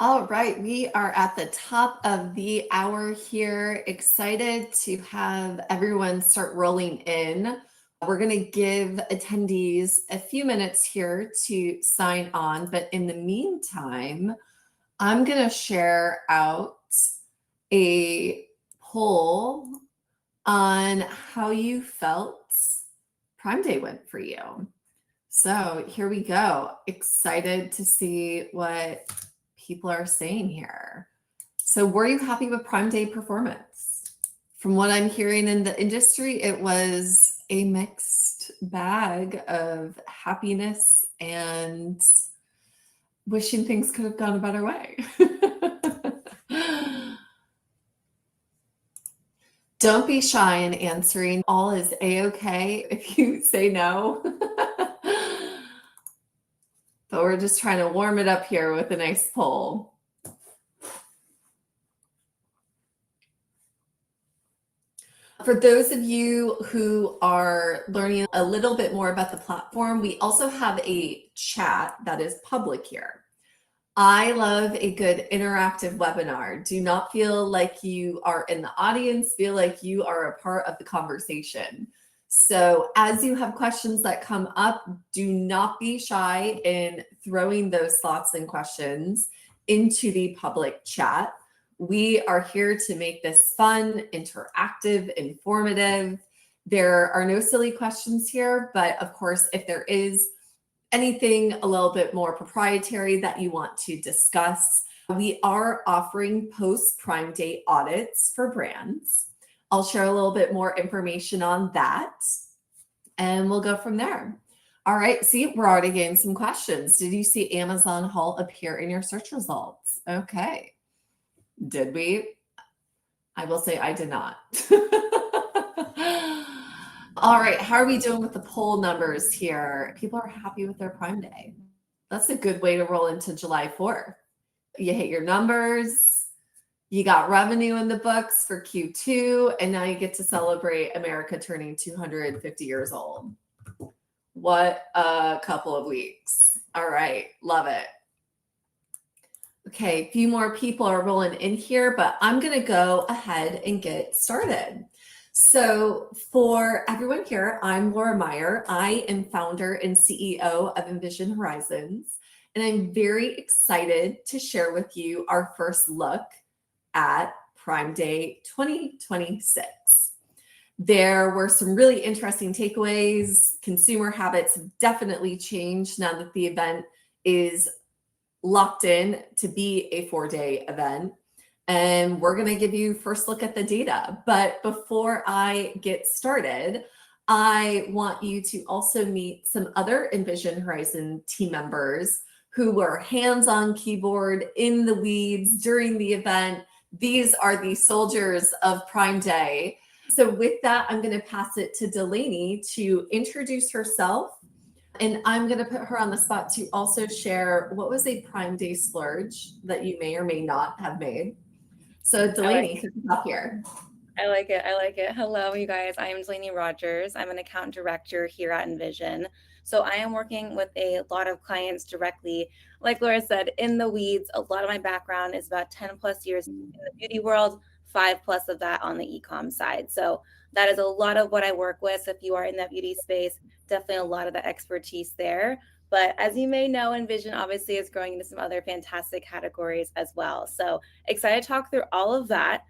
All right, we are at the top of the hour here. Excited to have everyone start rolling in. We're going to give attendees a few minutes here to sign on, but in the meantime, I'm going to share out a poll on how you felt Prime Day went for you. So here we go. Excited to see what people are saying here. So were you happy with Prime Day performance? From what I'm hearing in the industry, it was a mixed bag of happiness and wishing things could have gone a better way. Don't be shy in answering. All is a-okay if you say no. But we're just trying to warm it up here with a nice poll. For those of you who are learning a little bit more about the platform, we also have a chat that is public here. I love a good interactive webinar. Do not feel like you are in the audience, feel like you are a part of the conversation. So as you have questions that come up, do not be shy in throwing those thoughts and questions into the public chat. We are here to make this fun, interactive, informative. There are no silly questions here, but of course, if there is anything a little bit more proprietary that you want to discuss, we are offering post-Prime Day audits for brands. I'll share a little bit more information on that, and we'll go from there. All right, see, we're already getting some questions. Did you see Amazon haul appear in your search results? Okay. Did we? I will say I did not. All right, how are we doing with the poll numbers here? People are happy with their Prime Day. That's a good way to roll into July 4th. You hit your numbers, you got revenue in the books for Q2, and now you get to celebrate America turning 250 years old. What a couple of weeks. All right, love it. Okay, a few more people are rolling in here, but I'm going to go ahead and get started. So for everyone here, I'm Laura Meyer. I am founder and CEO of Envision Horizons, and I'm very excited to share with you our first look at Prime Day 2026. There were some really interesting takeaways. Consumer habits have definitely changed now that the event is locked in to be a 4-day event. And we're going to give you first look at the data. But before I get started, I want you to also meet some other Envision Horizon team members who were hands-on keyboard in the weeds during the event. These are the soldiers of Prime Day. So with that, I'm going to pass it to Delaney to introduce herself. And I'm going to put her on the spot to also share what was a Prime Day splurge that you may or may not have made. So Delaney, kick us off here. I like it. I like it. Hello, you guys. I am Delaney Rogers. I'm an account director here at Envision. So I am working with a lot of clients directly. Like Laura said, in the weeds, a lot of my background is about 10 plus years in the beauty world, 5+ of that on the e-com side. So that is a lot of what I work with. So if you are in that beauty space, definitely a lot of the expertise there. But as you may know, Envision obviously is growing into some other fantastic categories as well. So excited to talk through all of that.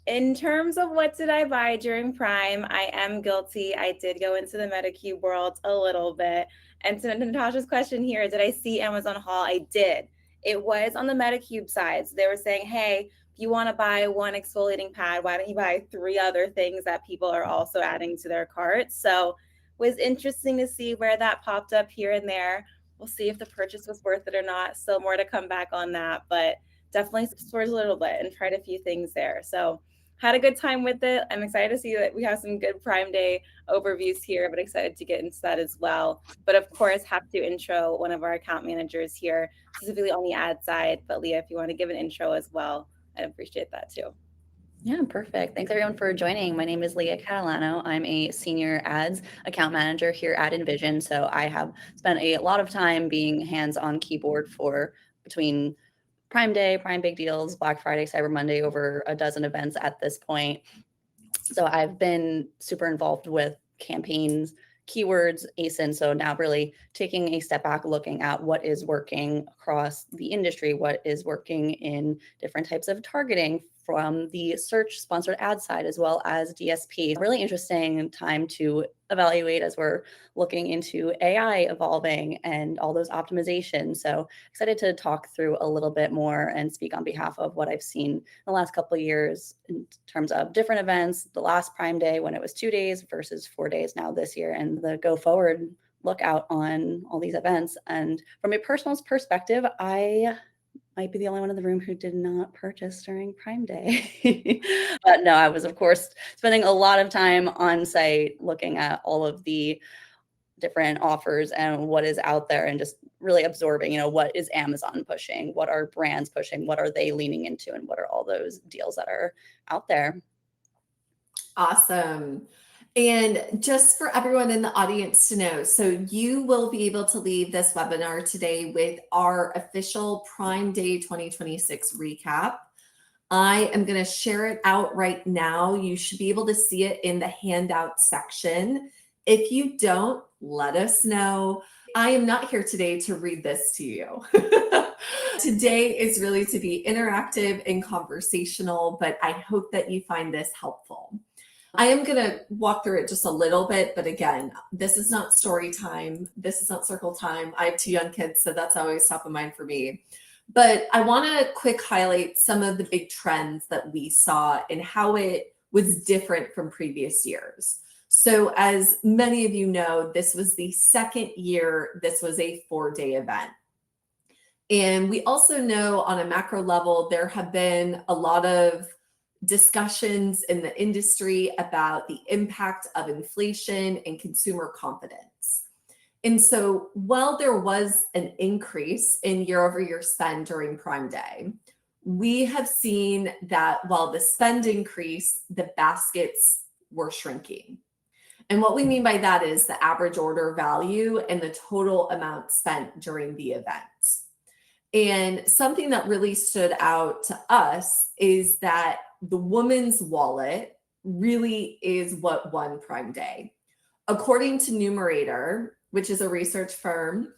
In terms of what did I buy during Prime, I am guilty. I did go into the Metacube world a little bit. And to Natasha's question here, did I see Amazon haul? I did. It was on the Metacube side. So they were saying, hey, if you want to buy one exfoliating pad, why don't you buy 3 other things that people are also adding to their carts? So it was interesting to see where that popped up here and there. We'll see if the purchase was worth it or not. Still more to come back on that, but definitely explored a little bit and tried a few things there. So had a good time with it. I'm excited to see that we have some good Prime Day overviews here, but excited to get into that as well. But of course, have to intro one of our account managers here, specifically on the ad side. But Leah, if you want to give an intro as well, I'd appreciate that too. Yeah, perfect. Thanks everyone for joining. My name is Leah Catalano. I'm a senior ads account manager here at Envision. So I have spent a lot of time being hands-on keyboard for between Prime Day, Prime Big Deals, Black Friday, Cyber Monday, over a dozen events at this point. So I've been super involved with campaigns, keywords, ASIN. So now really taking a step back, looking at what is working across the industry, what is working in different types of targeting from the search sponsored ad side, as well as DSP. Really interesting time to evaluate as we're looking into AI evolving and all those optimizations. So excited to talk through a little bit more and speak on behalf of what I've seen in the last couple of years in terms of different events, the last Prime Day when it was 2 days versus 4 days now this year, and the go forward look out on all these events. And from a personal perspective, I might be the only one in the room who did not purchase during Prime Day. But no, I was, of course, spending a lot of time on site looking at all of the different offers and what is out there, and just really absorbing, what is Amazon pushing? What are brands pushing? What are they leaning into? And what are all those deals that are out there? Awesome. And just for everyone in the audience to know, so you will be able to leave this webinar today with our official Prime Day 2026 recap. I am going to share it out right now. You should be able to see it in the handout section. If you don't, let us know. I am not here today to read this to you. Today is really to be interactive and conversational, but I hope that you find this helpful. I am going to walk through it just a little bit, but again, this is not story time. This is not circle time. I have 2 young kids, so that's always top of mind for me. But I want to quick highlight some of the big trends that we saw and how it was different from previous years. So as many of you know, this was the second year this was a 4-day event. And we also know on a macro level, there have been a lot of discussions in the industry about the impact of inflation and consumer confidence. And so while there was an increase in year-over-year spend during Prime Day, we have seen that while the spend increased, the baskets were shrinking. And what we mean by that is the average order value and the total amount spent during the event. And something that really stood out to us is that the woman's wallet really is what won Prime Day. According to Numerator, which is a research firm,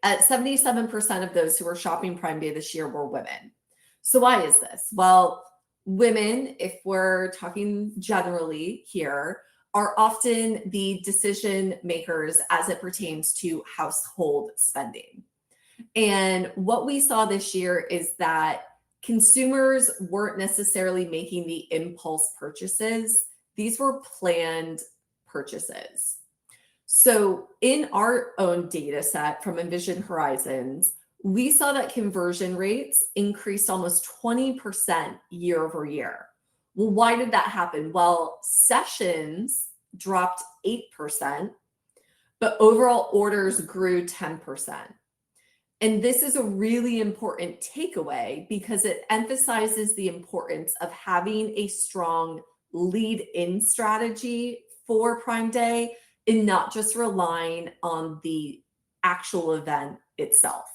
at 77% of those who were shopping Prime Day this year were women. So why is this? Well, women, if we're talking generally here, are often the decision makers as it pertains to household spending. And what we saw this year is that consumers weren't necessarily making the impulse purchases. These were planned purchases. So in our own data set from Envision Horizons, we saw that conversion rates increased almost 20% year over year. Well, why did that happen? Well, sessions dropped 8%, but overall orders grew 10%. And this is a really important takeaway because it emphasizes the importance of having a strong lead-in strategy for Prime Day and not just relying on the actual event itself.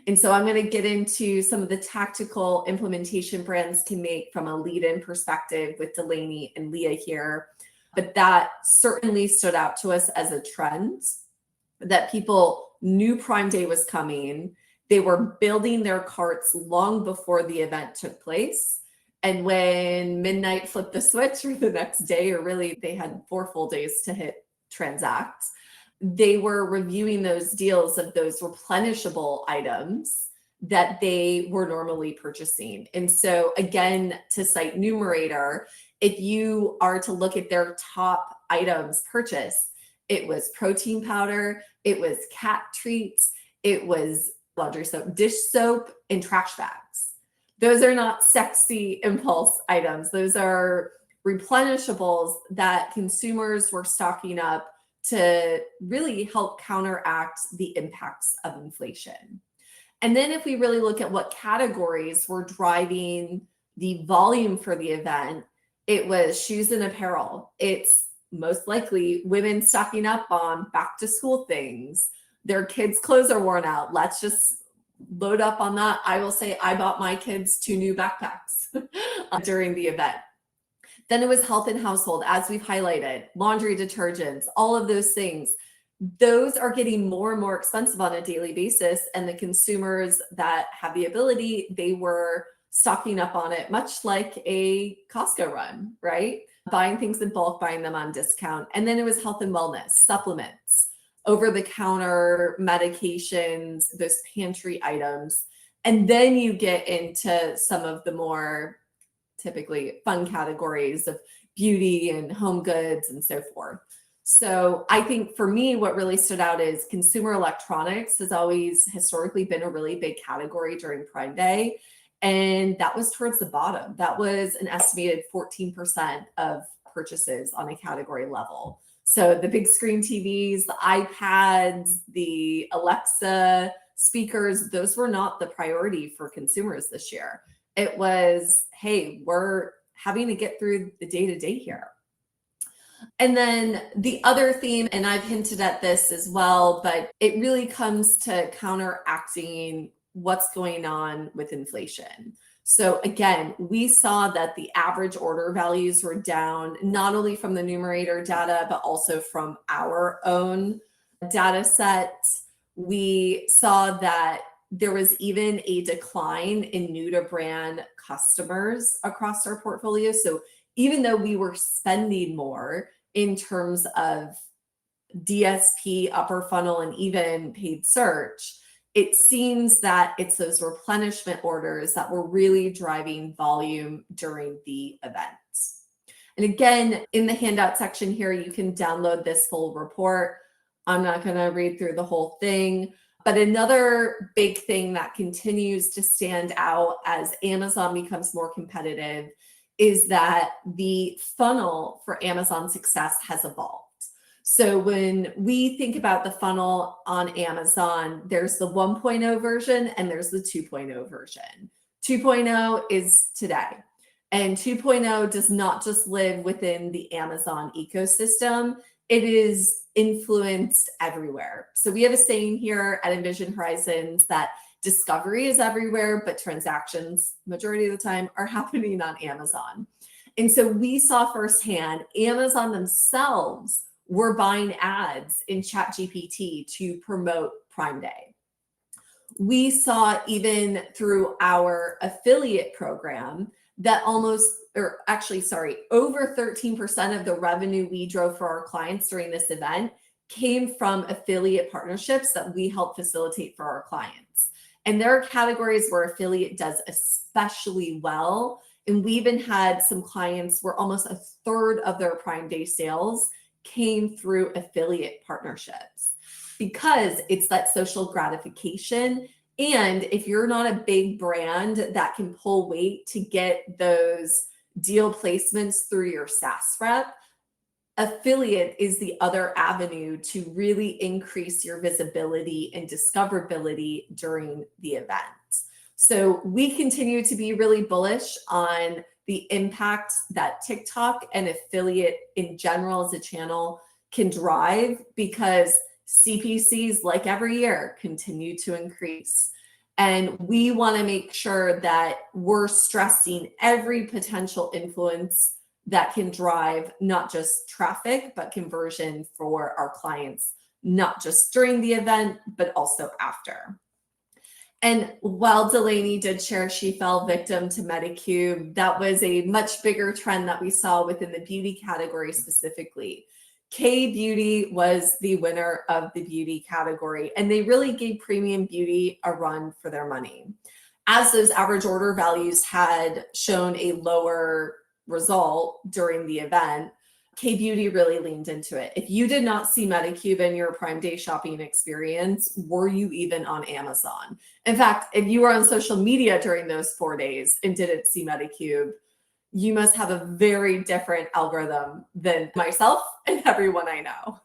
And so I'm going to get into some of the tactical implementation brands can make from a lead-in perspective with Delaney and Leah here. But that certainly stood out to us as a trend that people knew Prime Day was coming. They were building their carts long before the event took place. And when midnight flipped the switch, or the next day, or really they had 4 full days to hit transact, they were reviewing those deals of those replenishable items that they were normally purchasing. And so again, to cite Numerator, if you are to look at their top items purchased, it was protein powder, it was cat treats, it was laundry soap, dish soap, and trash bags. Those are not sexy impulse items. Those are replenishables that consumers were stocking up to really help counteract the impacts of inflation. And then if we really look at what categories were driving the volume for the event, it was shoes and apparel. It's most likely women stocking up on back to school things. Their kids' clothes are worn out. Let's just load up on that. I will say I bought my kids 2 new backpacks during the event. Then it was health and household, as we've highlighted, laundry detergents, all of those things. Those are getting more and more expensive on a daily basis. And the consumers that have the ability, they were stocking up on it, much like a Costco run, right? Buying things in bulk, buying them on discount. And then it was health and wellness, supplements, over-the-counter medications, those pantry items. And then you get into some of the more typically fun categories of beauty and home goods and so forth. So I think for me, what really stood out is consumer electronics has always historically been a really big category during Prime Day. And that was towards the bottom. That was an estimated 14% of purchases on a category level. So the big screen TVs, the iPads, the Alexa speakers, those were not the priority for consumers this year. It was, hey, we're having to get through the day-to-day here. And then the other theme, and I've hinted at this as well, but it really comes to counteracting what's going on with inflation. So again, we saw that the average order values were down, not only from the numerator data, but also from our own data set. We saw that there was even a decline in new to brand customers across our portfolio. So even though we were spending more in terms of DSP, upper funnel, and even paid search, it seems that it's those replenishment orders that were really driving volume during the event. And again, in the handout section here, you can download this full report. I'm not going to read through the whole thing. But another big thing that continues to stand out as Amazon becomes more competitive is that the funnel for Amazon success has evolved. So when we think about the funnel on Amazon, there's the 1.0 version and there's the 2.0 version. 2.0 is today. And 2.0 does not just live within the Amazon ecosystem. It is influenced everywhere. So we have a saying here at Envision Horizons that discovery is everywhere, but transactions, majority of the time, are happening on Amazon. And so we saw firsthand Amazon themselves were buying ads in ChatGPT to promote Prime Day. We saw even through our affiliate program that over 13% of the revenue we drove for our clients during this event came from affiliate partnerships that we help facilitate for our clients. And there are categories where affiliate does especially well. And we even had some clients where almost a third of their Prime Day sales came through affiliate partnerships because it's that social gratification. And if you're not a big brand that can pull weight to get those deal placements through your SaaS rep, affiliate is the other avenue to really increase your visibility and discoverability during the event. So we continue to be really bullish on the impact that TikTok and affiliate in general as a channel can drive because CPCs, like every year, continue to increase. And we want to make sure that we're stressing every potential influence that can drive not just traffic, but conversion for our clients, not just during the event, but also after. And while Delaney did share she fell victim to Medicube, that was a much bigger trend that we saw within the beauty category specifically. K-Beauty was the winner of the beauty category, and they really gave premium beauty a run for their money. As those average order values had shown a lower result during the event, K-Beauty really leaned into it. If you did not see Medicube in your Prime Day shopping experience, were you even on Amazon? In fact, if you were on social media during those 4 days and didn't see Medicube, you must have a very different algorithm than myself and everyone I know.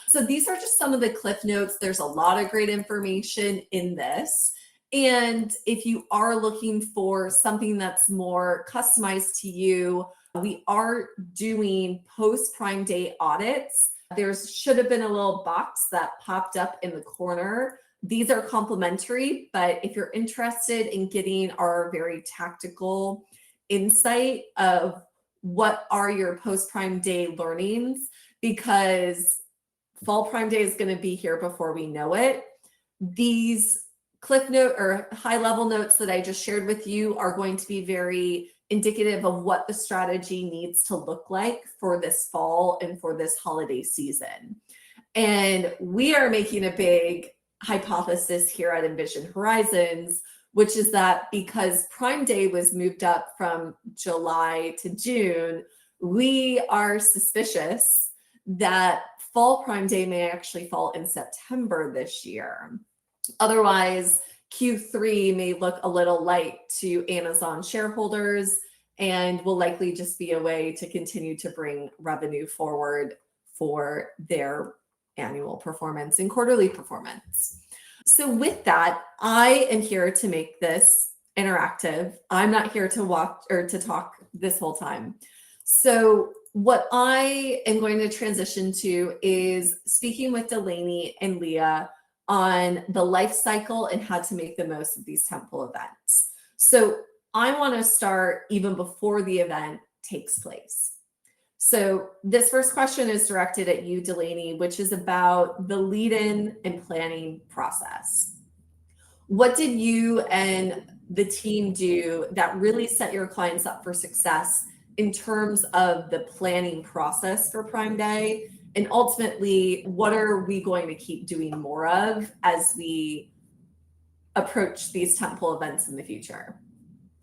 So these are just some of the cliff notes. There's a lot of great information in this. And if you are looking for something that's more customized to you, we are doing post-Prime Day audits. There should have been a little box that popped up in the corner These are complementary, but if you're interested in getting our very tactical insight of what are your post-Prime Day learnings, because Fall Prime Day is going to be here before we know it, these cliff note or high level notes that I just shared with you are going to be very indicative of what the strategy needs to look like for this fall and for this holiday season. And we are making a big hypothesis here at Envision Horizons, which is that because Prime Day was moved up from July to June, we are suspicious that Fall Prime Day may actually fall in September this year. Otherwise, Q3 may look a little light to Amazon shareholders and will likely just be a way to continue to bring revenue forward for their annual performance and quarterly performance. So with that, I am here to make this interactive. I'm not here to walk or to talk this whole time. So what I am going to transition to is speaking with Delaney and Leah on the life cycle and how to make the most of these tentpole events. So I want to start even before the event takes place. So this first question is directed at you, Delaney, which is about the lead-in and planning process. What did you and the team do that really set your clients up for success in terms of the planning process for Prime Day? And ultimately, what are we going to keep doing more of as we approach these tentpole events in the future?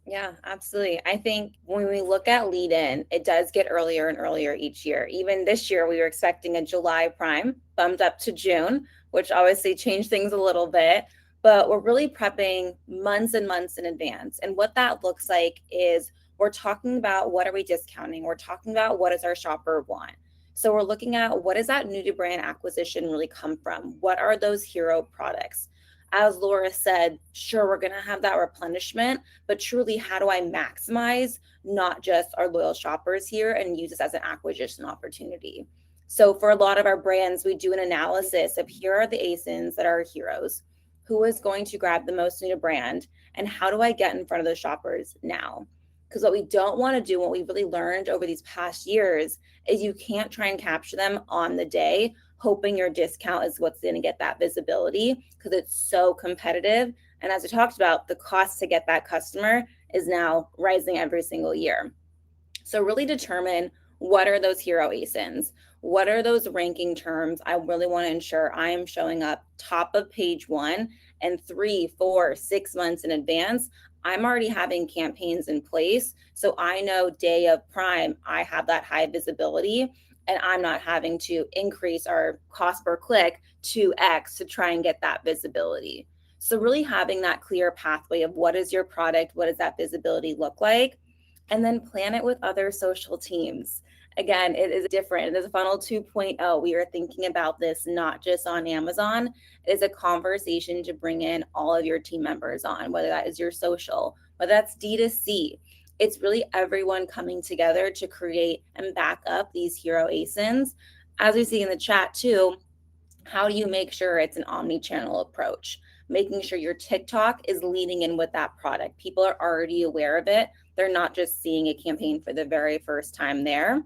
Yeah, absolutely. I think when we look at lead in, it does get earlier and earlier each year. Even this year, we were expecting a July prime, bumped up to June, which obviously changed things a little bit. But we're really prepping months and months in advance. And what that looks like is we're talking about what are we discounting? We're talking about what does our shopper want? So we're looking at what does that new to brand acquisition really come from? What are those hero products? As Laura said, sure, we're going to have that replenishment, but truly, how do I maximize not just our loyal shoppers here and use this as an acquisition opportunity? So for a lot of our brands, we do an analysis of here are the ASINs that are heroes, who is going to grab the most new to brand, and how do I get in front of those shoppers now? Because what we don't want to do, what we've really learned over these past years, is you can't try and capture them on the day, hoping your discount is what's going to get that visibility because it's so competitive. And as we talked about, the cost to get that customer is now rising every single year. So really determine what are those hero ASINs? What are those ranking terms? I really want to ensure I am showing up top of page one, and 3, 4, 6 months in advance. I'm already having campaigns in place. So I know day of prime, I have that high visibility, and I'm not having to increase our cost per click 2x to try and get that visibility. So really having that clear pathway of what is your product, what does that visibility look like, and then plan it with other social teams. Again, it is different. It is a funnel 2.0. We are thinking about this not just on Amazon. It is a conversation to bring in all of your team members on, whether that is your social, whether that's D2C. It's really everyone coming together to create and back up these hero ASINs. As we see in the chat too, how do you make sure it's an omni-channel approach? Making sure your TikTok is leading in with that product. People are already aware of it. They're not just seeing a campaign for the very first time there.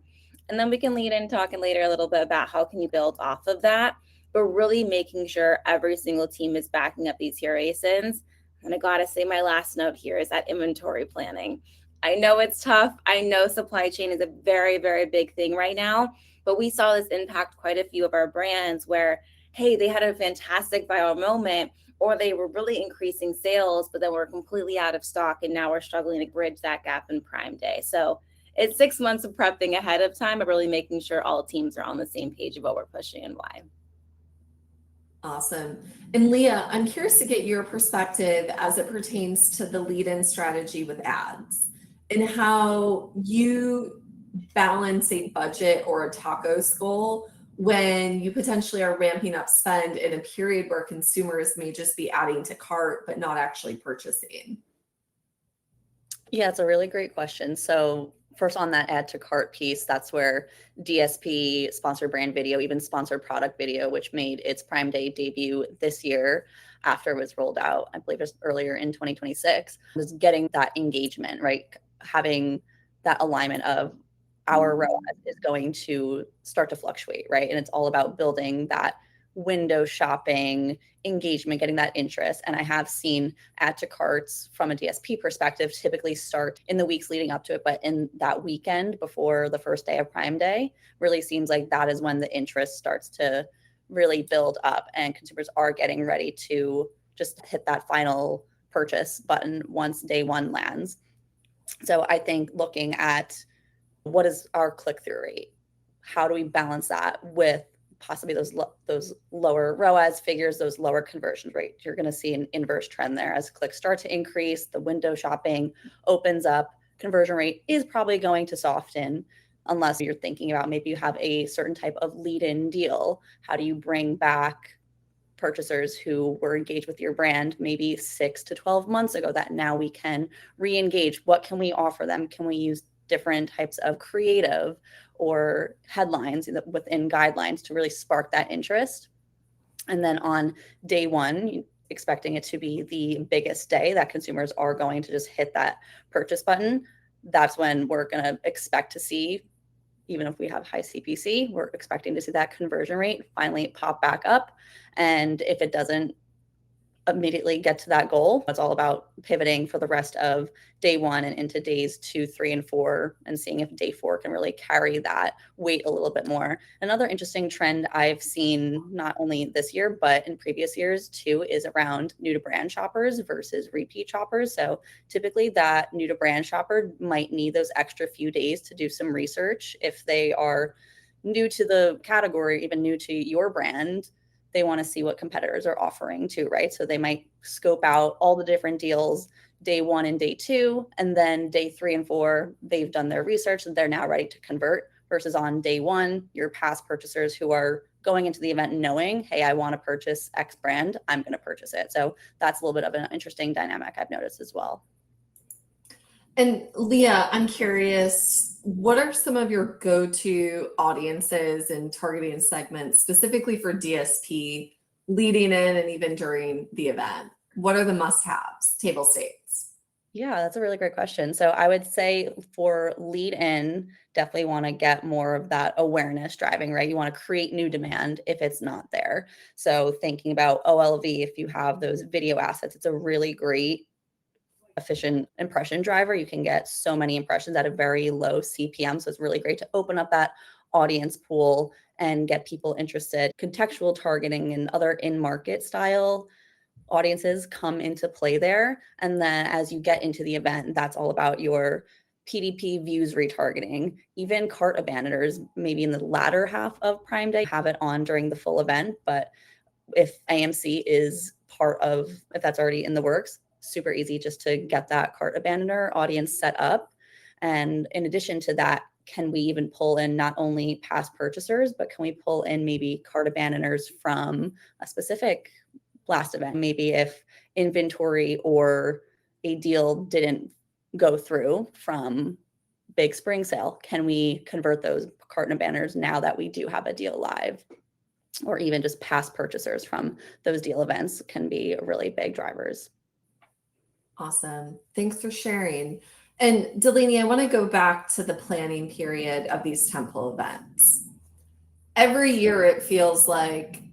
And then we can lead in talking later a little bit about how can you build off of that, but really making sure every single team is backing up these hero ASINs. And I gotta say, my last note here is that inventory planning. I know it's tough. I know supply chain is a very, very big thing right now, but we saw this impact quite a few of our brands where, hey, they had a fantastic viral moment, or they were really increasing sales, but then we're completely out of stock, and now we're struggling to bridge that gap in Prime Day. So it's 6 months of prepping ahead of time, but really making sure all teams are on the same page of what we're pushing and why. Awesome. And Leah, I'm curious to get your perspective as it pertains to the lead-in strategy with ads and how you balance a budget or a tacos goal when you potentially are ramping up spend in a period where consumers may just be adding to cart but not actually purchasing. Yeah, it's a really great question. So first on that add to cart piece, that's where DSP, sponsored brand video, even sponsored product video, which made its Prime Day debut this year, after it was rolled out, I believe it was earlier in 2026, was getting that engagement, right? Having that alignment of our ROAS is going to start to fluctuate, right? And it's all about building that window shopping engagement, getting that interest. And I have seen add to carts from a DSP perspective typically start in the weeks leading up to it, but in that weekend before the first day of Prime Day really seems like that is when the interest starts to really build up and consumers are getting ready to just hit that final purchase button once day one lands. So I think looking at what is our click-through rate, how do we balance that with possibly those lower ROAS figures, those lower conversion rates? You're going to see an inverse trend there as clicks start to increase, the window shopping opens up, conversion rate is probably going to soften unless you're thinking about maybe you have a certain type of lead-in deal. How do you bring back purchasers who were engaged with your brand maybe 6 to 12 months ago that now we can re-engage? What can we offer them? Can we use different types of creative or headlines within guidelines to really spark that interest? And then on day one, expecting it to be the biggest day that consumers are going to just hit that purchase button, that's when we're going to expect to see, even if we have high CPC, we're expecting to see that conversion rate finally pop back up. And if it doesn't immediately get to that goal, it's all about pivoting for the rest of day one and into days 2, 3, and 4, and seeing if day 4 can really carry that weight a little bit more. Another interesting trend I've seen not only this year, but in previous years too, is around new to brand shoppers versus repeat shoppers. So typically that new to brand shopper might need those extra few days to do some research. If they are new to the category, even new to your brand, they want to see what competitors are offering too, right? So they might scope out all the different deals day 1 and day 2, and then day 3 and 4, they've done their research and they're now ready to convert, versus on day 1, your past purchasers who are going into the event knowing, hey, I want to purchase X brand, I'm going to purchase it. So that's a little bit of an interesting dynamic I've noticed as well. And Leah, I'm curious, what are some of your go-to audiences and targeting segments specifically for DSP leading in and even during the event? What are the must-haves, table stakes? Yeah, that's a really great question. So I would say for lead in, definitely want to get more of that awareness driving, right? You want to create new demand if it's not there. So thinking about OLV, if you have those video assets, it's a really great efficient impression driver. You can get so many impressions at a very low CPM. So it's really great to open up that audience pool and get people interested. Contextual targeting and other in-market style audiences come into play there. And then as you get into the event, that's all about your PDP views retargeting, even cart abandoners, maybe in the latter half of Prime Day, have it on during the full event. But if AMC is part of, if that's already in the works, super easy just to get that cart abandoner audience set up. And in addition to that, can we even pull in not only past purchasers, but can we pull in maybe cart abandoners from a specific blast event? Maybe if inventory or a deal didn't go through from big spring sale, can we convert those cart abandoners now that we do have a deal live? Or even just past purchasers from those deal events can be really big drivers. Awesome. Thanks for sharing. And Delaney, I want to go back to the planning period of these temple events. Every year it feels like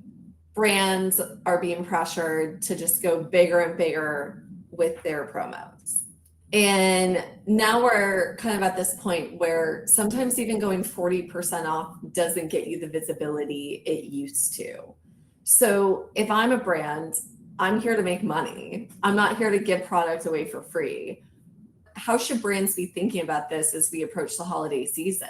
brands are being pressured to just go bigger and bigger with their promos. And now we're kind of at this point where sometimes even going 40% off doesn't get you the visibility it used to. So if I'm a brand, I'm here to make money. I'm not here to give product away for free. How should brands be thinking about this as we approach the holiday season?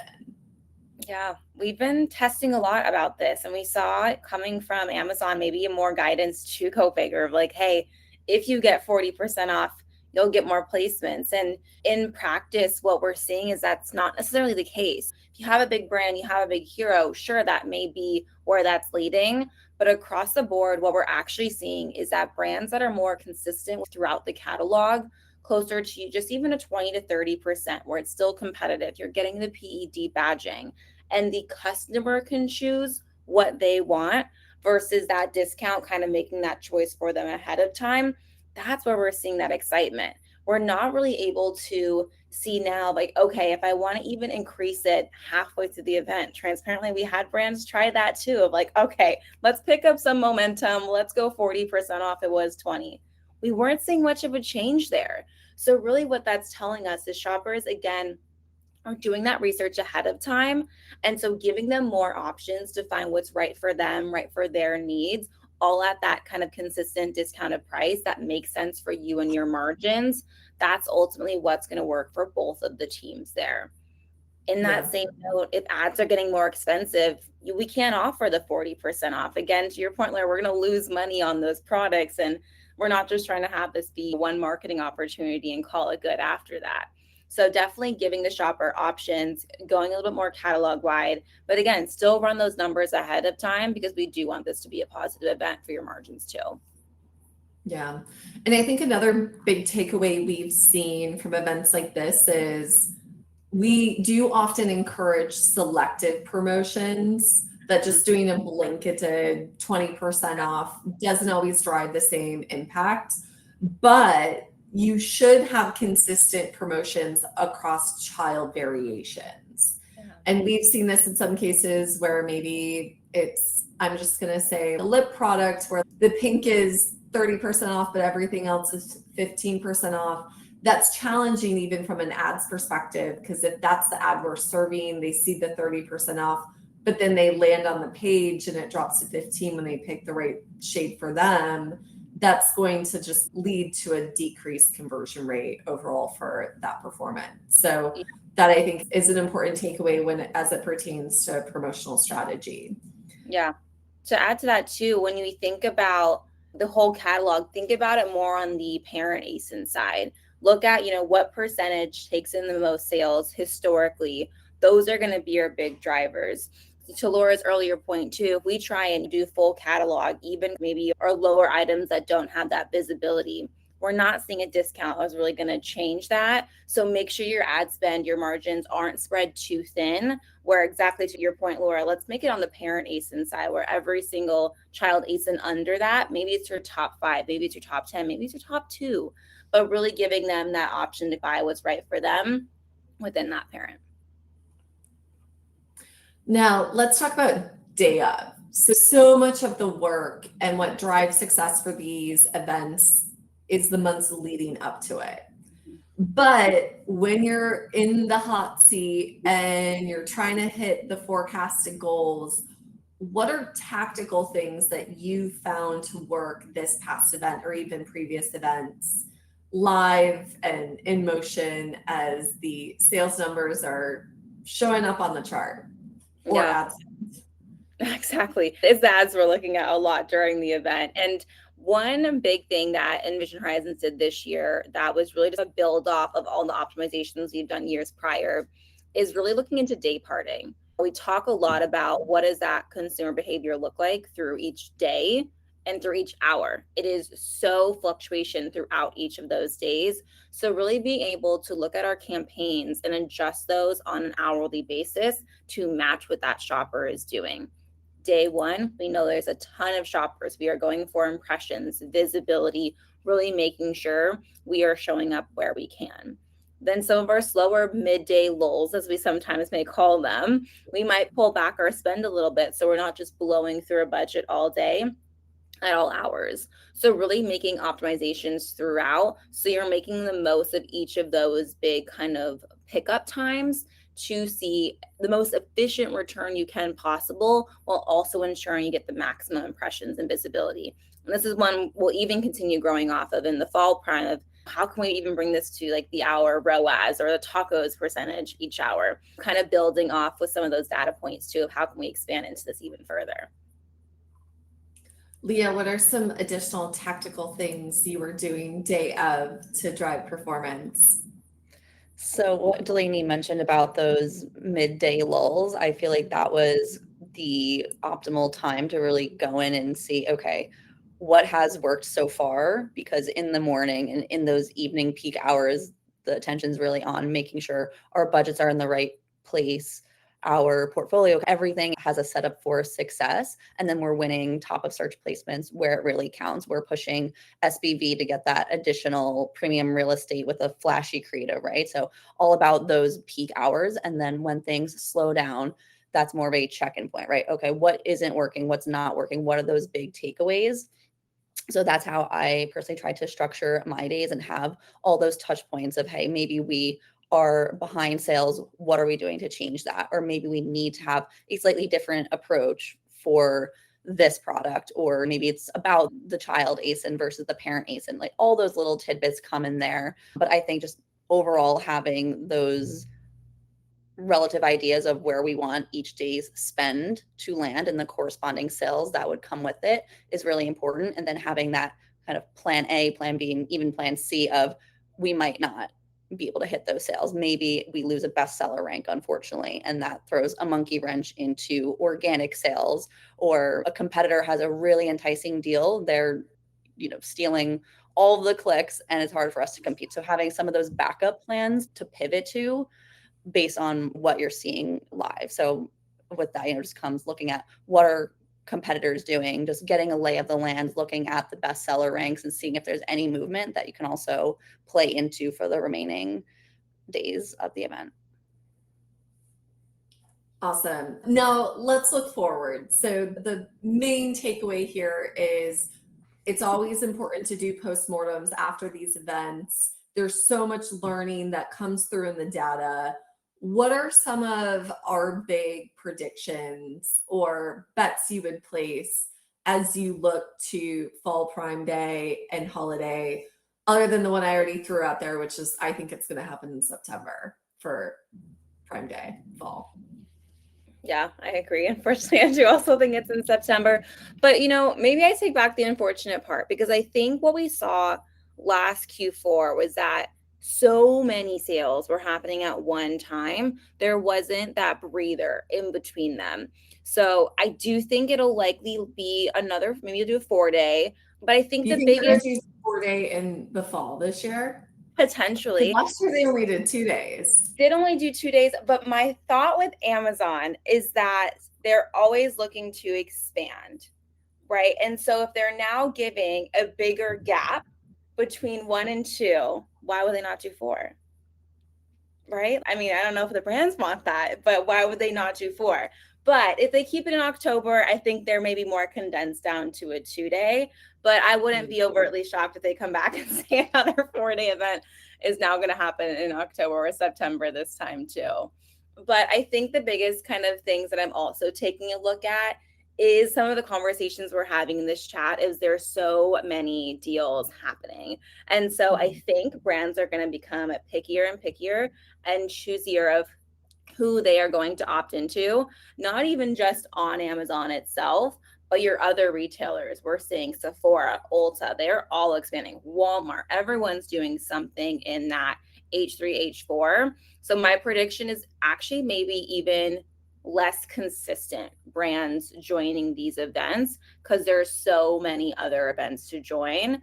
Yeah, we've been testing a lot about this, and we saw it coming from Amazon, maybe more guidance to go bigger of like, hey, if you get 40% off, you'll get more placements. And in practice, what we're seeing is that's not necessarily the case. If you have a big brand, you have a big hero, sure, that may be where that's leading. But across the board, what we're actually seeing is that brands that are more consistent throughout the catalog, closer to just even a 20 to 30%, where it's still competitive, you're getting the PED badging, and the customer can choose what they want versus that discount kind of making that choice for them ahead of time, that's where we're seeing that excitement. We're not really able to see now, like, okay, if I want to even increase it halfway through the event, transparently, we had brands try that too, of like, okay, let's pick up some momentum. Let's go 40% off. It was 20. We weren't seeing much of a change there. So really what that's telling us is shoppers, again, are doing that research ahead of time. And so giving them more options to find what's right for them, right for their needs, all at that kind of consistent discounted price that makes sense for you and your margins. That's ultimately what's going to work for both of the teams there. In that same note, if ads are getting more expensive, we can't offer the 40% off. Again, to your point, Laura, we're going to lose money on those products. And we're not just trying to have this be one marketing opportunity and call it good after that. So definitely giving the shopper options, going a little bit more catalog wide, but again, still run those numbers ahead of time because we do want this to be a positive event for your margins too. Yeah. And I think another big takeaway we've seen from events like this is we do often encourage selective promotions that just doing a blanketed 20% off doesn't always drive the same impact. But you should have consistent promotions across child variations. Yeah. And we've seen this in some cases where maybe it's, I'm just going to say, a lip product where the pink is 30% off, but everything else is 15% off. That's challenging even from an ads perspective, because if that's the ad we're serving, they see the 30% off, but then they land on the page and it drops to 15 when they pick the right shade for them. That's going to just lead to a decreased conversion rate overall for that performance. So that I think is an important takeaway as it pertains to promotional strategy. Yeah. To add to that too, when you think about the whole catalog, think about it more on the parent ASIN side. Look at, what percentage takes in the most sales historically. Those are going to be your big drivers. To Laura's earlier point too, if we try and do full catalog, even maybe our lower items that don't have that visibility, we're not seeing a discount is really going to change that. So make sure your ad spend, your margins aren't spread too thin, where exactly to your point, Laura, let's make it on the parent ASIN side where every single child ASIN under that, maybe it's your top 5, maybe it's your top 10, maybe it's your top 2, but really giving them that option to buy what's right for them within that parent. Now, let's talk about day of. So much of the work and what drives success for these events is the months leading up to it. But when you're in the hot seat and you're trying to hit the forecasted goals, what are tactical things that you found to work this past event or even previous events, live and in motion, as the sales numbers are showing up on the chart? Or ads. Exactly. It's the ads we're looking at a lot during the event. And one big thing that Envision Horizons did this year that was really just a build off of all the optimizations we've done years prior is really looking into day parting. We talk a lot about what does that consumer behavior look like through each day and through each hour. It is so fluctuation throughout each of those days. So really being able to look at our campaigns and adjust those on an hourly basis to match what that shopper is doing. Day one, we know there's a ton of shoppers. We are going for impressions, visibility, really making sure we are showing up where we can. Then some of our slower midday lulls, as we sometimes may call them, we might pull back our spend a little bit so we're not just blowing through a budget all day at all hours. So really making optimizations throughout so you're making the most of each of those big kind of pickup times to see the most efficient return you can possible, while also ensuring you get the maximum impressions and visibility. And this is one we'll even continue growing off of in the fall prime of how can we even bring this to like the hour ROAS or the tacos percentage each hour, kind of building off with some of those data points too of how can we expand into this even further. Leah, what are some additional tactical things you were doing day of to drive performance? So what Delaney mentioned about those midday lulls, I feel like that was the optimal time to really go in and see, okay, what has worked so far? Because in the morning and in those evening peak hours, the attention's really on making sure our budgets are in the right place our portfolio, everything has a setup for success. And then we're winning top of search placements where it really counts. We're pushing SBV to get that additional premium real estate with a flashy creative, right? So all about those peak hours. And then when things slow down, that's more of a check-in point, right? Okay, what isn't working? What's not working? What are those big takeaways? So that's how I personally try to structure my days and have all those touch points of, hey, maybe we are behind sales. What are we doing to change that? Or maybe we need to have a slightly different approach for this product, or maybe it's about the child ASIN versus the parent ASIN. Like all those little tidbits come in there. But I think just overall having those relative ideas of where we want each day's spend to land and the corresponding sales that would come with it is really important. And then having that kind of plan A, plan B, and even plan C of we might not be able to hit those sales. Maybe we lose a bestseller rank, unfortunately, and that throws a monkey wrench into organic sales, or a competitor has a really enticing deal. They're, stealing all of the clicks and it's hard for us to compete. So having some of those backup plans to pivot to based on what you're seeing live. So with that, just comes looking at what are competitors doing, just getting a lay of the land, looking at the bestseller ranks and seeing if there's any movement that you can also play into for the remaining days of the event. Awesome. Now let's look forward. So the main takeaway here is it's always important to do postmortems after these events. There's so much learning that comes through in the data. What are some of our big predictions or bets you would place as you look to Fall Prime Day and holiday, other than the one I already threw out there, which is I think it's going to happen in September for Prime Day, fall? Yeah, I agree. Unfortunately, I do also think it's in September. But, maybe I take back the unfortunate part, because I think what we saw last Q4 was that so many sales were happening at one time. There wasn't that breather in between them. So I do think it'll likely be another, maybe you'll do a 4-day. But I think You the think biggest, do 4-day in the fall this year? potentially, Last year they only did 2 days. did only do 2 days. But my thought with Amazon is that they're always looking to expand, right? And so if they're now giving a bigger gap between 1 and 2, why would they not do 4? Right? I mean, I don't know if the brands want that, but why would they not do 4? But if they keep it in October, I think they're maybe more condensed down to a 2-day. But I wouldn't be overtly shocked if they come back and say another 4-day event is now going to happen in October or September this time too. But I think the biggest kind of things that I'm also taking a look at is some of the conversations we're having in this chat is there's so many deals happening. And so I think brands are going to become pickier and pickier and choosier of who they are going to opt into, not even just on Amazon itself, but your other retailers. We're seeing Sephora, Ulta, they're all expanding. Walmart, everyone's doing something in that H3, H4. So my prediction is actually maybe even less consistent brands joining these events, because there's so many other events to join,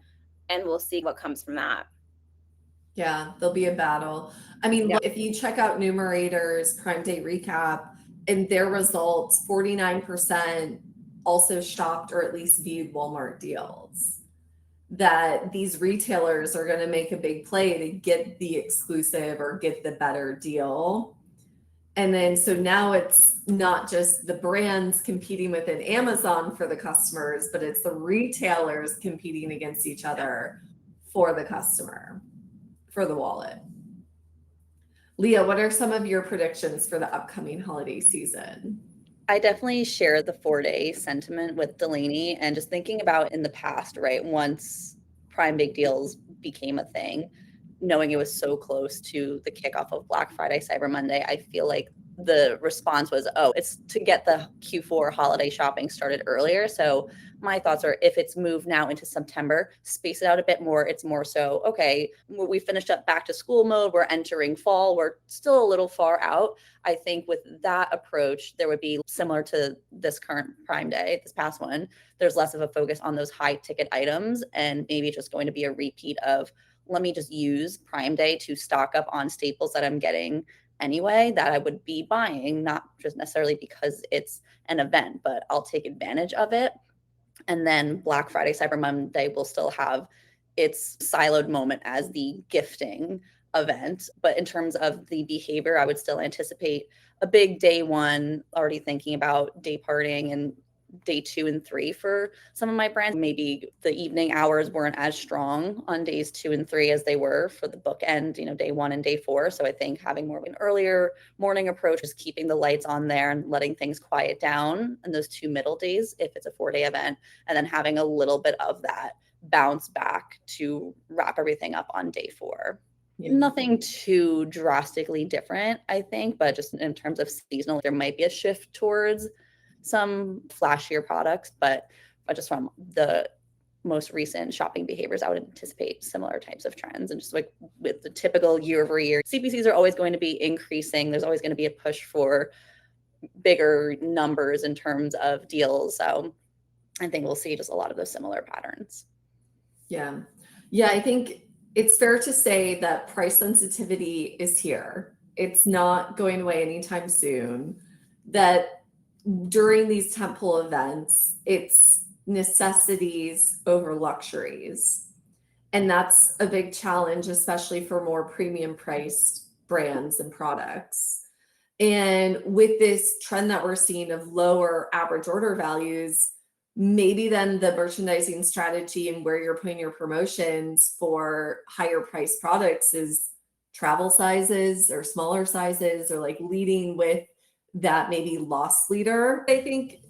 and we'll see what comes from that. Yeah, there'll be a battle. I mean, Yeah. if you check out Numerator's Prime Day recap and their results, 49% also shopped or at least viewed Walmart deals. That these retailers are going to make a big play to get the exclusive or get the better deal. And then so now it's not just the brands competing within Amazon for the customers, but it's the retailers competing against each other for the customer, for the wallet. Leah, what are some of your predictions for the upcoming holiday season? I definitely share the 4-day sentiment with Delaney, and just thinking about in the past, right? Once Prime Big Deals became a thing, knowing it was so close to the kickoff of Black Friday, Cyber Monday, I feel like the response was, oh, it's to get the Q4 holiday shopping started earlier. So my thoughts are, if it's moved now into September, space it out a bit more. It's more so, okay, we finished up back to school mode. We're entering fall. We're still a little far out. I think with that approach, there would be similar to this current Prime Day, this past one, there's less of a focus on those high ticket items, and maybe it's just going to be a repeat of, let me just use Prime Day to stock up on staples that I'm getting anyway that I would be buying, not just necessarily because it's an event, but I'll take advantage of it. And then Black Friday, Cyber Monday will still have its siloed moment as the gifting event. But in terms of the behavior, I would still anticipate a big day one, already thinking about day parting, and day 2 and 3 for some of my brands. Maybe the evening hours weren't as strong on days 2 and 3 as they were for the bookend, day 1 and day 4. So I think having more of an earlier morning approach is keeping the lights on there and letting things quiet down in those 2 middle days if it's a 4-day event, and then having a little bit of that bounce back to wrap everything up on day 4. Yeah. Nothing too drastically different, I think, but just in terms of seasonal, there might be a shift towards some flashier products, but just from the most recent shopping behaviors, I would anticipate similar types of trends. And just like with the typical year over year, CPCs are always going to be increasing. There's always going to be a push for bigger numbers in terms of deals. So I think we'll see just a lot of those similar patterns. Yeah. Yeah, I think it's fair to say that price sensitivity is here. It's not going away anytime soon. That during these tentpole events, it's necessities over luxuries. And that's a big challenge, especially for more premium priced brands and products. And with this trend that we're seeing of lower average order values, maybe then the merchandising strategy and where you're putting your promotions for higher priced products is travel sizes or smaller sizes, or like leading with that maybe loss leader. I think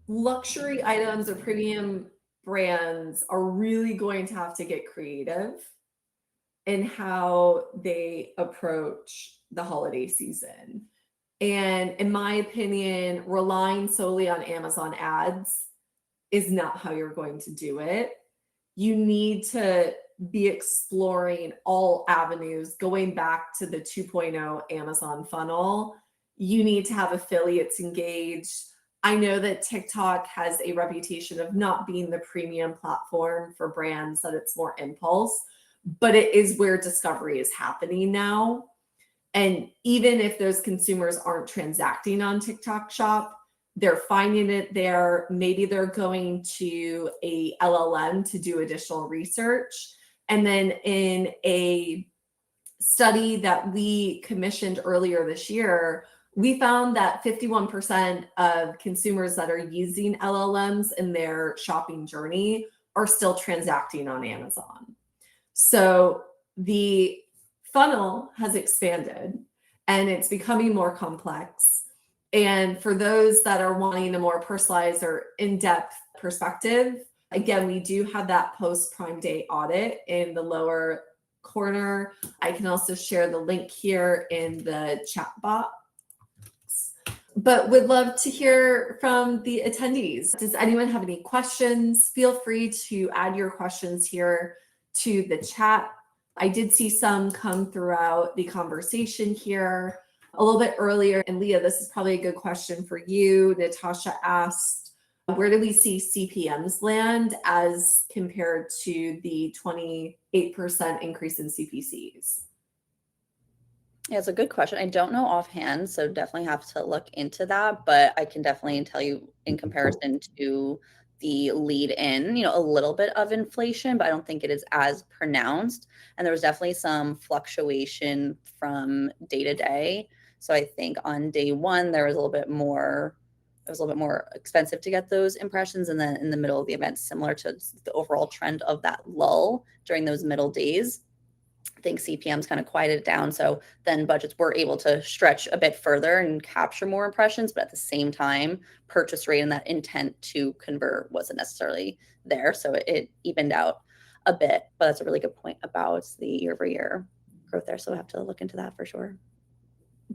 luxury items or premium brands are really going to have to get creative in how they approach the holiday season. And in my opinion, relying solely on Amazon ads is not how you're going to do it. You need to be exploring all avenues, going back to the 2.0 Amazon funnel. You need to have affiliates engaged. I know that TikTok has a reputation of not being the premium platform for brands, that it's more impulse, but it is where discovery is happening now. And even if those consumers aren't transacting on TikTok Shop, they're finding it there. Maybe they're going to a LLM to do additional research. And then in a study that we commissioned earlier this year, we found that 51% of consumers that are using LLMs in their shopping journey are still transacting on Amazon. So the funnel has expanded and it's becoming more complex. And for those that are wanting a more personalized or in-depth perspective, again, we do have that post-Prime Day audit in the lower corner. I can also share the link here in the chat box. But would love to hear from the attendees. Does anyone have any questions? Feel free to add your questions here to the chat. I did see some come throughout the conversation here a little bit earlier. And Leah, this is probably a good question for you. Natasha asked, where do we see CPMs land as compared to the 28% increase in CPCs? Yeah, it's a good question. I don't know offhand, so definitely have to look into that. But I can definitely tell you in comparison to the lead in, a little bit of inflation, but I don't think it is as pronounced. And there was definitely some fluctuation from day to day. So I think on day 1, there was a little bit more, it was a little bit more expensive to get those impressions. And then in the middle of the event, similar to the overall trend of that lull during those middle days, I think CPMs kind of quieted down. So then budgets were able to stretch a bit further and capture more impressions, but at the same time, purchase rate and that intent to convert wasn't necessarily there. So it evened out a bit, but that's a really good point about the year over year growth there. So we'll have to look into that for sure.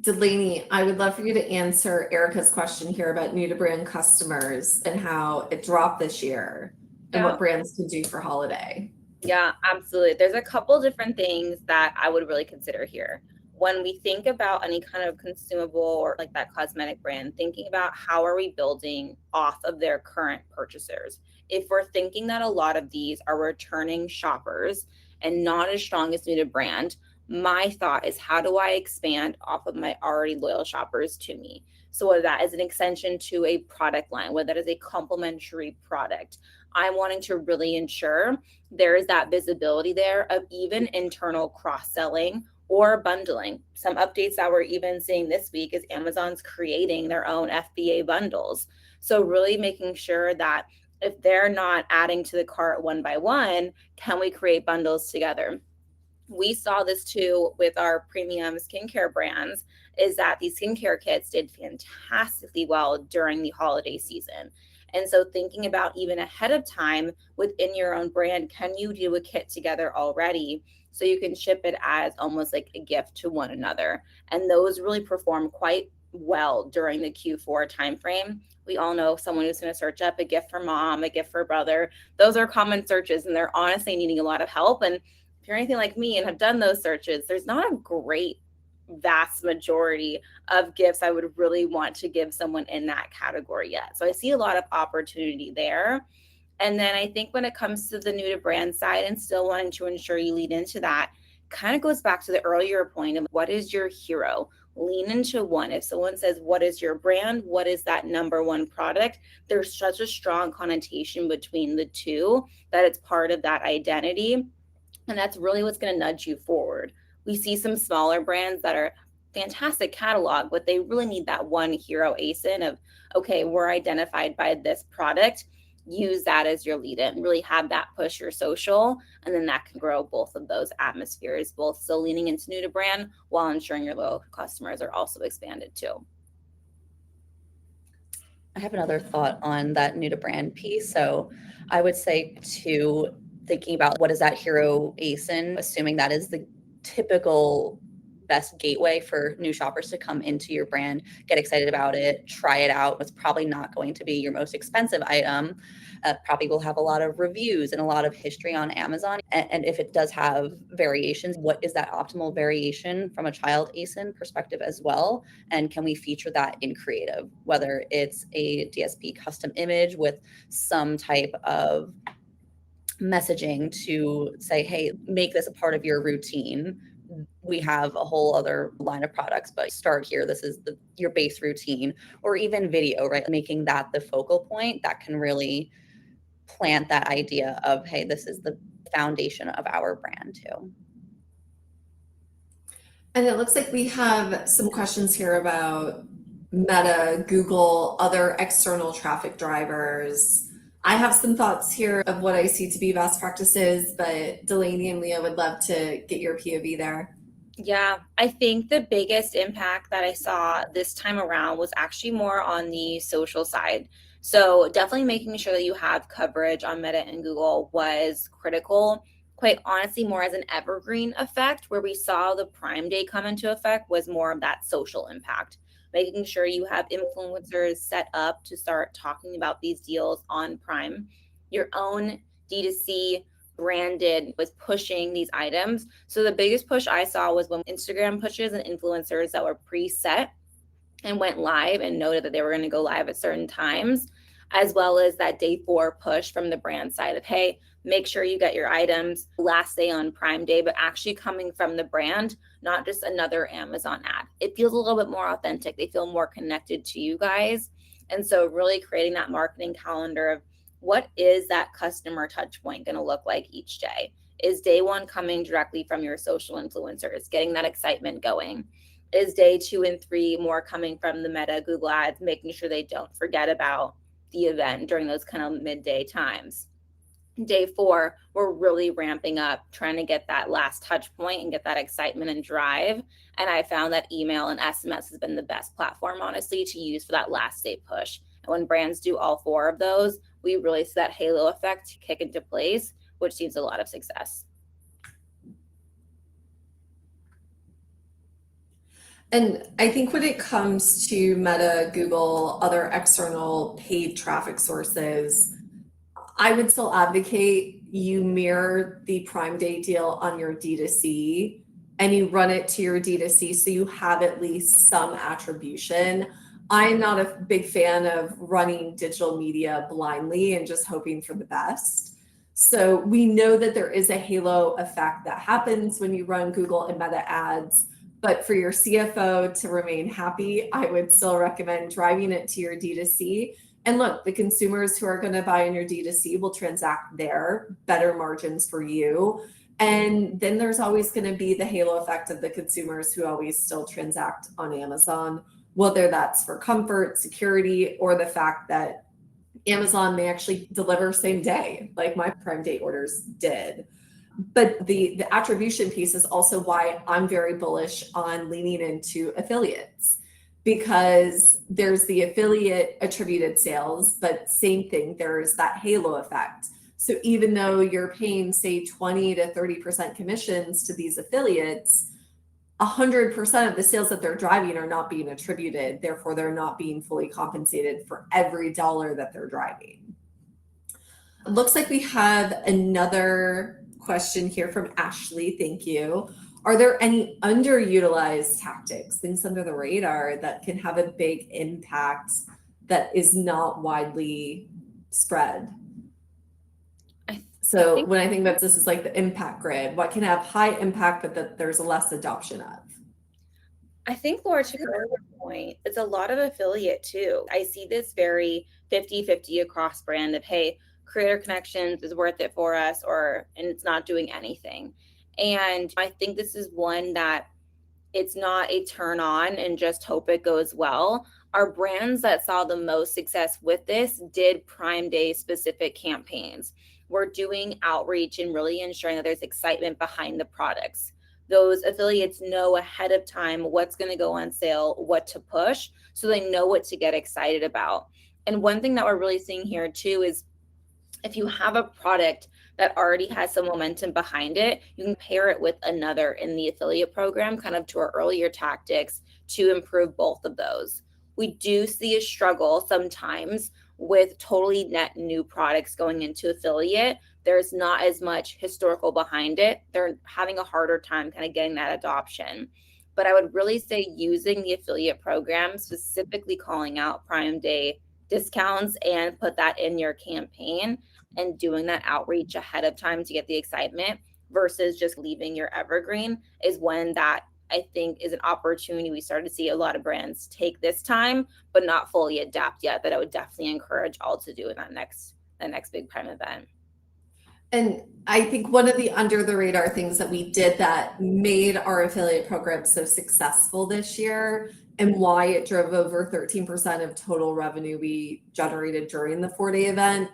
Delaney, I would love for you to answer Erica's question here about new to brand customers and how it dropped this year and what brands can do for holiday. Yeah, absolutely. There's a couple different things that I would really consider here. When we think about any kind of consumable or like that cosmetic brand, thinking about how are we building off of their current purchasers. If we're thinking that a lot of these are returning shoppers and not as strong as new to brand, my thought is, how do I expand off of my already loyal shoppers to me? So whether that is an extension to a product line, whether that is a complementary product, I'm wanting to really ensure there is that visibility there of even internal cross-selling or bundling. Some updates that we're even seeing this week is Amazon's creating their own FBA bundles. So really making sure that if they're not adding to the cart one by one, can we create bundles together? We saw this too with our premium skincare brands, is that these skincare kits did fantastically well during the holiday season. And so thinking about even ahead of time within your own brand, can you do a kit together already so you can ship it as almost like a gift to one another? And those really perform quite well during the Q4 timeframe. We all know someone who's going to search up a gift for mom, a gift for brother. Those are common searches, and they're honestly needing a lot of help. And if you're anything like me and have done those searches, there's not a great vast majority of gifts I would really want to give someone in that category yet. So I see a lot of opportunity there. And then I think when it comes to the new to brand side and still wanting to ensure you lead into that, kind of goes back to the earlier point of what is your hero? Lean into one. If someone says, what is your brand? What is that number one product? There's such a strong connotation between the two that it's part of that identity. And that's really what's going to nudge you forward. We see some smaller brands that are fantastic catalog, but they really need that one hero ASIN of, okay, we're identified by this product. Use that as your lead in, really have that push your social. And then that can grow both of those atmospheres, both still leaning into new to brand while ensuring your loyal customers are also expanded too. I have another thought on that new to brand piece. So I would say too, thinking about what is that hero ASIN, assuming that is the typical best gateway for new shoppers to come into your brand, get excited about it, try it out. It's probably not going to be your most expensive item. Probably will have a lot of reviews and a lot of history on Amazon. And if it does have variations, what is that optimal variation from a child ASIN perspective as well? And can we feature that in creative, whether it's a DSP custom image with some type of messaging to say, hey, make this a part of your routine. We have a whole other line of products, but start here. This is your base routine, or even video, right? Making that the focal point that can really plant that idea of, hey, this is the foundation of our brand too. And it looks like we have some questions here about Meta, Google, other external traffic drivers. I have some thoughts here of what I see to be best practices, but Delaney and Leah would love to get your POV there. Yeah, I think the biggest impact that I saw this time around was actually more on the social side. So definitely making sure that you have coverage on Meta and Google was critical. Quite honestly, more as an evergreen effect, where we saw the Prime Day come into effect was more of that social impact. Making sure you have influencers set up to start talking about these deals on Prime. Your own D2C branded was pushing these items. So the biggest push I saw was when Instagram pushes and influencers that were preset and went live and noted that they were going to go live at certain times, as well as that day 4 push from the brand side of, hey, make sure you get your items last day on Prime Day, but actually coming from the brand, not just another Amazon ad. It feels a little bit more authentic. They feel more connected to you guys. And so really creating that marketing calendar of what is that customer touch point going to look like each day? Is day 1 coming directly from your social influencers, getting that excitement going? Is day 2 and 3 more coming from the Meta, Google ads, making sure they don't forget about the event during those kind of midday times? Day 4, we're really ramping up, trying to get that last touch point and get that excitement and drive. And I found that email and SMS has been the best platform, honestly, to use for that last day push. And when brands do all 4 of those, we really see that halo effect kick into place, which sees a lot of success. And I think when it comes to Meta, Google, other external paid traffic sources, I would still advocate you mirror the Prime Day deal on your D2C and you run it to your D2C so you have at least some attribution. I'm not a big fan of running digital media blindly and just hoping for the best. So we know that there is a halo effect that happens when you run Google and Meta ads. But for your CFO to remain happy, I would still recommend driving it to your D2C. And look, the consumers who are going to buy on your D2C will transact there, better margins for you. And then there's always going to be the halo effect of the consumers who always still transact on Amazon, whether that's for comfort, security, or the fact that Amazon may actually deliver same day, like my Prime Day orders did. But the attribution piece is also why I'm very bullish on leaning into affiliates, because there's the affiliate attributed sales, but same thing, there's that halo effect. So even though you're paying, say, 20 to 30% commissions to these affiliates, 100% of the sales that they're driving are not being attributed. Therefore, they're not being fully compensated for every dollar that they're driving. It looks like we have another question here from Ashley. Thank you. Are there any underutilized tactics, things under the radar that can have a big impact that is not widely spread? So when I think about this is like the impact grid, what can have high impact but that there's less adoption of? I think, Laura, to your earlier point, it's a lot of affiliate too. I see this very 50-50 across brand of, hey, creator connections is worth it for us, and it's not doing anything. And I think this is one that it's not a turn on and just hope it goes well. Our brands that saw the most success with this did Prime Day specific campaigns. We're doing outreach and really ensuring that there's excitement behind the products. Those affiliates know ahead of time what's going to go on sale, what to push, so they know what to get excited about. And one thing that we're really seeing here too is if you have a product that already has some momentum behind it, you can pair it with another in the affiliate program, kind of to our earlier tactics to improve both of those. We do see a struggle sometimes with totally net new products going into affiliate. There's not as much historical behind it. They're having a harder time kind of getting that adoption. But I would really say using the affiliate program, specifically calling out Prime Day discounts and put that in your campaign and doing that outreach ahead of time to get the excitement versus just leaving your evergreen is one that I think is an opportunity. We started to see a lot of brands take this time, but not fully adapt yet, that I would definitely encourage all to do in that next big Prime event. And I think one of the under the radar things that we did that made our affiliate program so successful this year and why it drove over 13% of total revenue we generated during the 4-day event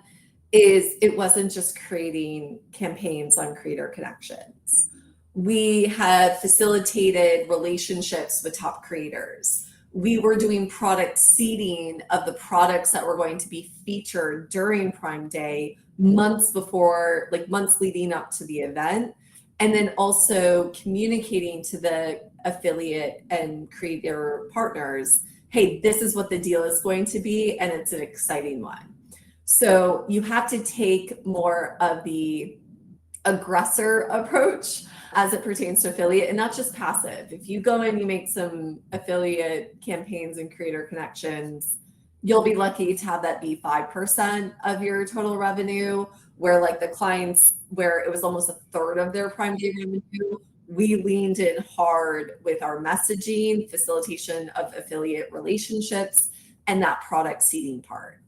is it wasn't just creating campaigns on creator connections. We have facilitated relationships with top creators. We were doing product seeding of the products that were going to be featured during Prime Day months before, like months leading up to the event. And then also communicating to the affiliate and creator partners, hey, this is what the deal is going to be, and it's an exciting one. So you have to take more of the aggressor approach as it pertains to affiliate and not just passive. If you go and you make some affiliate campaigns and creator connections, you'll be lucky to have that be 5% of your total revenue, where like the clients, where it was almost a third of their Prime Day revenue, we leaned in hard with our messaging, facilitation of affiliate relationships, and that product seeding part.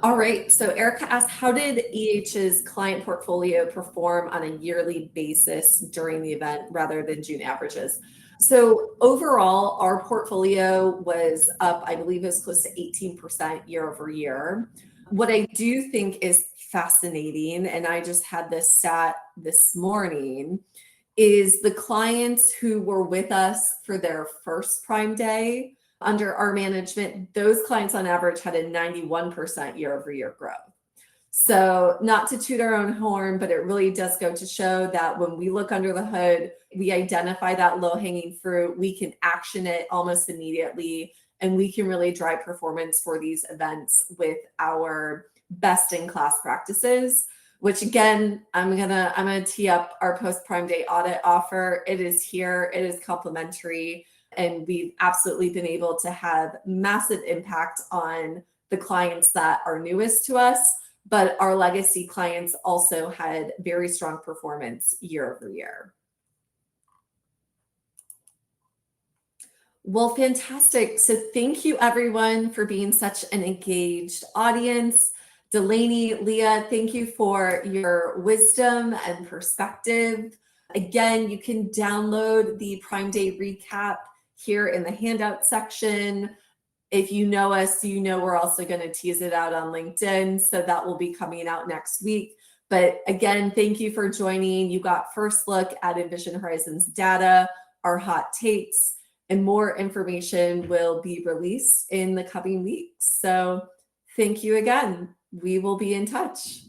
All right, so Erica asked, how did EH's client portfolio perform on a yearly basis during the event rather than June averages? So overall, our portfolio was up, I believe it was close to 18% year over year. What I do think is fascinating, and I just had this stat this morning, is the clients who were with us for their first Prime Day under our management, those clients on average had a 91% year over year growth. So not to toot our own horn, but it really does go to show that when we look under the hood, we identify that low hanging fruit, we can action it almost immediately, and we can really drive performance for these events with our best in class practices, which again, I'm gonna tee up our post Prime Day audit offer. It is here, it is complimentary. And we've absolutely been able to have massive impact on the clients that are newest to us but our legacy clients also had very strong performance year over year. Well, fantastic. So thank you everyone for being such an engaged audience. Delaney, Leah, thank you for your wisdom and perspective. Again, you can download the Prime Day recap here in the handout section. If you know us, you know we're also going to tease it out on LinkedIn, so that will be coming out next week. But again, thank you for joining. You got first look at Envision Horizons data, our hot takes, and more information will be released in the coming weeks. So thank you again. We will be in touch.